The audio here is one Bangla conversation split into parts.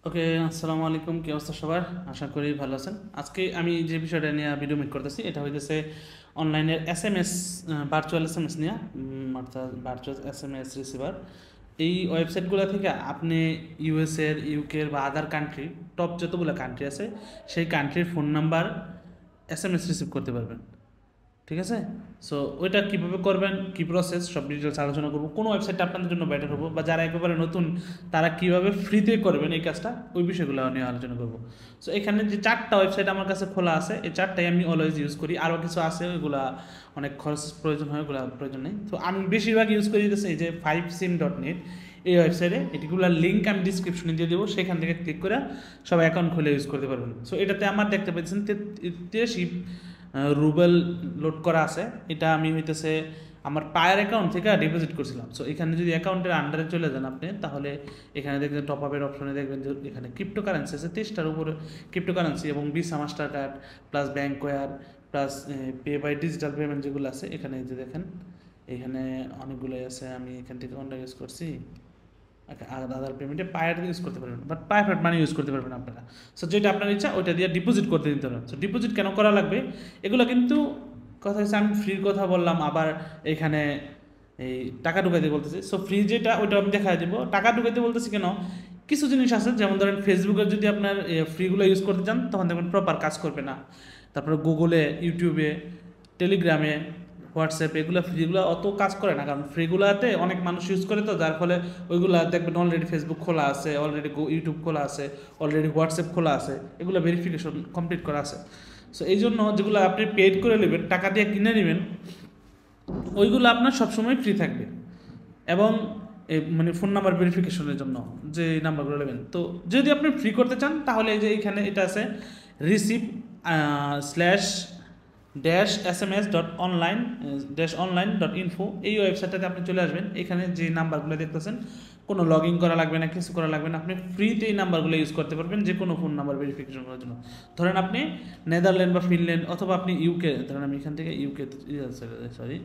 ওকে, আসসালামু আলাইকুম। কি অবস্থা সবার? আশা করি ভালো আছেন। আজকে আমি যে বিষয়টা নিয়ে ভিডিও মেক করতেছি এটা হইতেছে অনলাইনের এসএমএস, ভার্চুয়াল এসএমএস নিয়ে, অর্থাৎ ভার্চুয়াল এসএমএস রিসিভার। এই ওয়েবসাইটগুলো থেকে আপনি ইউএসের, ইউকের বা আদার কান্ট্রি, টপ যতগুলো কান্ট্রি আছে সেই কান্ট্রির ফোন নাম্বার এসএমএস রিসিভ করতে পারবেন। ঠিক আছে? সো ওইটা কীভাবে করবেন, কী প্রসেস, সব ডিটেলস আলোচনা করবো। কোনো ওয়েবসাইটটা আপনাদের জন্য বেটার হবো বা যারা একেবারে নতুন তারা কীভাবে ফ্রিতে করবেন এই কাজটা, ওই বিষয়গুলো নিয়ে আলোচনা করবো। সো এখানে যে 4টা ওয়েবসাইট আমার কাছে খোলা আছে, এই 4টাই আমি অলওয়েজ ইউজ করি। আরও কিছু আছে, ওইগুলা অনেক খরচ প্রয়োজন হয়, ওগুলো প্রয়োজন নেই। তো আমি বেশিরভাগ ইউজ করি দিতেছি এই যে 5sim.net এই ওয়েবসাইটে। এটিগুলোর লিঙ্ক আমি ডিসক্রিপশনে দিয়ে দেবো, সেখান থেকে ক্লিক করে সব অ্যাকাউন্ট খুলে ইউজ করতে পারবেন। সো এটাতে আমার দেখতে পাচ্ছেন 83 রুবেল লোড করা আছে। এটা আমি হইতেছে আমার পায়ের অ্যাকাউন্ট থেকে ডিপোজিট করছিলাম। সো এখানে যদি অ্যাকাউন্টের আন্ডারে চলে যান আপনি, তাহলে এখানে দেখবেন টপ আপের অপশনে দেখবেন যে এখানে ক্রিপ্টো কারেন্সি আছে 23টার উপরে। ক্রিপ্টো কারেন্সি এবং ভিসা, মাস্টার কার্ড প্লাস ব্যাঙ্কওয়্যার plus pay by digital payment যেগুলো আছে এখানে যে দেখেন, এখানে অনেকগুলোই আছে। আমি এখান থেকে কোনটা ইউজ করছি, আদার পেমেন্টে পায়ের ইউজ করতে পারবেন, বাট প্রাইভেট মানি ইউজ করতে পারবেন আপনারা। সো যেটা আপনার ইচ্ছা ওইটা দিয়ে ডিপোজিট করতে দিতে পারবেন। সো ডিপোজিট কেন করা লাগবে, এগুলো কিন্তু কথা হচ্ছে আমি ফ্রির কথা বললাম, আবার এখানে এই টাকা ঢুকাইতে বলতেছি। সো ফ্রি যেটা ওইটা আমি দেখাই দেবো। টাকা ঢুকাইতে বলতেছি কেন, কিছু জিনিস আছে যেমন ধরেন ফেসবুকে যদি আপনার ফ্রিগুলো ইউজ করতে চান তখন দেখবেন প্রপার কাজ করবে না। তারপরে গুগলে, ইউটিউবে, টেলিগ্রামে, হোয়াটসঅ্যাপ, এগুলো ফ্রিগুলো অত কাজ করে না, কারণ ফ্রিগুলোতে অনেক মানুষ ইউজ করে, তো যার ফলে ওইগুলো দেখবেন অলরেডি ফেসবুক খোলা আছে, অলরেডি ইউটিউব খোলা আছে, অলরেডি হোয়াটসঅ্যাপ খোলা আছে, এগুলো ভেরিফিকেশন কমপ্লিট করা আছে। সো এই জন্য যেগুলো আপনি পেড করে নেবেন, টাকা দিয়ে কিনে নেবেন, ওইগুলো আপনার সবসময় ফ্রি থাকবে। এবং মানে ফোন নাম্বার ভেরিফিকেশনের জন্য যে নাম্বারগুলো নেবেন, তো যদি আপনি ফ্রি করতে চান তাহলে এই যে এখানে এটা আছে রিসিভ স্ল্যাশ ড্যাশ sms.online-online.info, এই ওয়েবসাইটটাতে আপনি চলে আসবেন। এখানে যে নাম্বারগুলো দেখতেছেন কোনো লগ ইন করা লাগবে না, কিছু করা লাগবে না, আপনি ফ্রিতে এই নাম্বারগুলো ইউজ করতে পারবেন যে কোনো ফোন নাম্বার ভেরিফিকেশন করার জন্য। ধরেন আপনি নেদারল্যান্ড বা ফিনল্যান্ড অথবা আপনি ইউকে, ধরেন আমি এখান থেকে ইউকে, সরি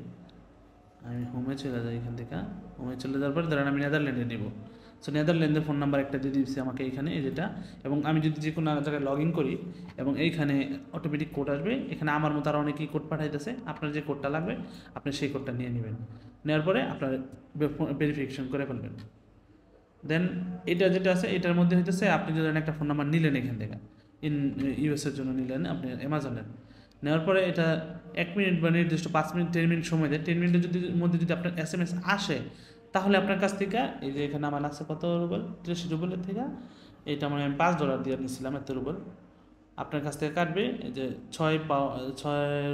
আমি হোমে চলে যাই, এখান থেকে হোমে চলে যাওয়ার পর ধরেন আমি নেদারল্যান্ডে নিব। সো নেদারল্যান্ডের ফোন নাম্বার একটা দিয়ে দিচ্ছি আমাকে এখানে, এই যেটা। এবং আমি যদি যে কোনো জায়গায় লগ ইন করি এবং এইখানে অটোমেটিক কোড আসবে, এখানে আমার মতো আরও অনেকেই কোড পাঠাইতেছে, আপনার যে কোডটা লাগবে আপনি সেই কোডটা নিয়ে নেবেন। নেওয়ার পরে আপনার ভেরিফিকেশন করে ফেলবেন। দেন এটা যেটা আছে এটার মধ্যে হইতেছে আপনি যদি একটা ফোন নাম্বার নিলেন এখান থেকে, ইউএসের জন্য নিলেন আপনি অ্যামাজনের, নেওয়ার পরে এটা 1 মিনিট বা নির্দিষ্ট 5 মিনিট 10 মিনিট সময় দেয়। 10 মিনিটের মধ্যে যদি আপনার এসএমএস আসে, তাহলে আপনার কাছ থেকে এই যে এখানে আমার আছে কত রুবেল, 83 রুবেলের থেকে এটা মানে আমি $5 দিয়ে নিয়েছিলাম, এত রুবেল আপনার কাছ থেকে কাটবে। এই যে 6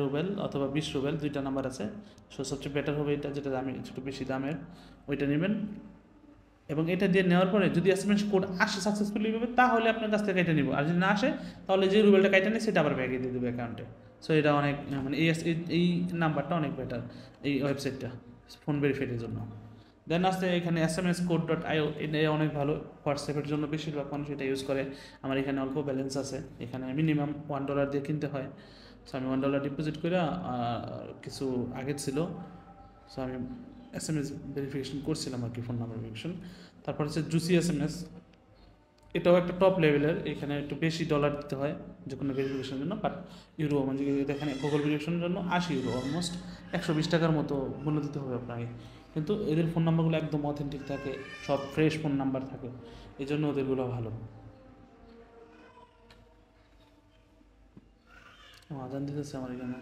রুবেল অথবা 20 রুবেল, দুইটা নাম্বার আছে। সো সবচেয়ে বেটার হবে এটা, যেটা দামি, একটু বেশি দামের, ওইটা নেবেন। এবং এটা দিয়ে নেওয়ার পরে যদি এসএমএস কোড আসে সাকসেসফুলি ভাবে, তাহলে আপনার কাছ থেকে এটা নিব। আর যদি না আসে তাহলে যে রুবেলটা কাইটা নেই সেটা আবার ব্যাগে দিয়ে দেবে অ্যাকাউন্টে। সো এটা অনেক মানে এই নাম্বারটা অনেক বেটার, এই ওয়েবসাইটটা ফোন ভেরিফাইয়ের জন্য। দেন আসতে এখানে smscode.io, এটা অনেক ভালো। হোয়াটসঅ্যাপের জন্য বেশিরভাগ মানুষ এটা ইউজ করে। আমার এখানে অল্প ব্যালেন্স আছে, এখানে মিনিমাম $1 দিয়ে কিনতে হয়। সো আমি $1 ডিপোজিট করে কিছু আগে ছিল, সো আমি এসএমএস ভেরিফিকেশন করছিলাম আর কি, ফোন নাম্বার ভেরিফিকেশন। তারপর হচ্ছে জুসি এসএমএস, এটাও একটা টপ লেভেলের, এখানে একটু বেশি ডলার দিতে হয় যে কোনো ভেরিফিকেশনের জন্য, বাট ইউরো মানে এখানে গুগল ভেরিফিকেশনের জন্য 80 ইউরো, অলমোস্ট 120 টাকার মতো মূল্য দিতে হবে আপনাকে। কিন্তু এদের ফোন নাম্বারগুলো একদম অথেন্টিক থাকে, সব ফ্রেশ ফোন নাম্বার থাকে, এই জন্য ওদেরগুলো ভালো। আজান দিতেছে আমার এখানে।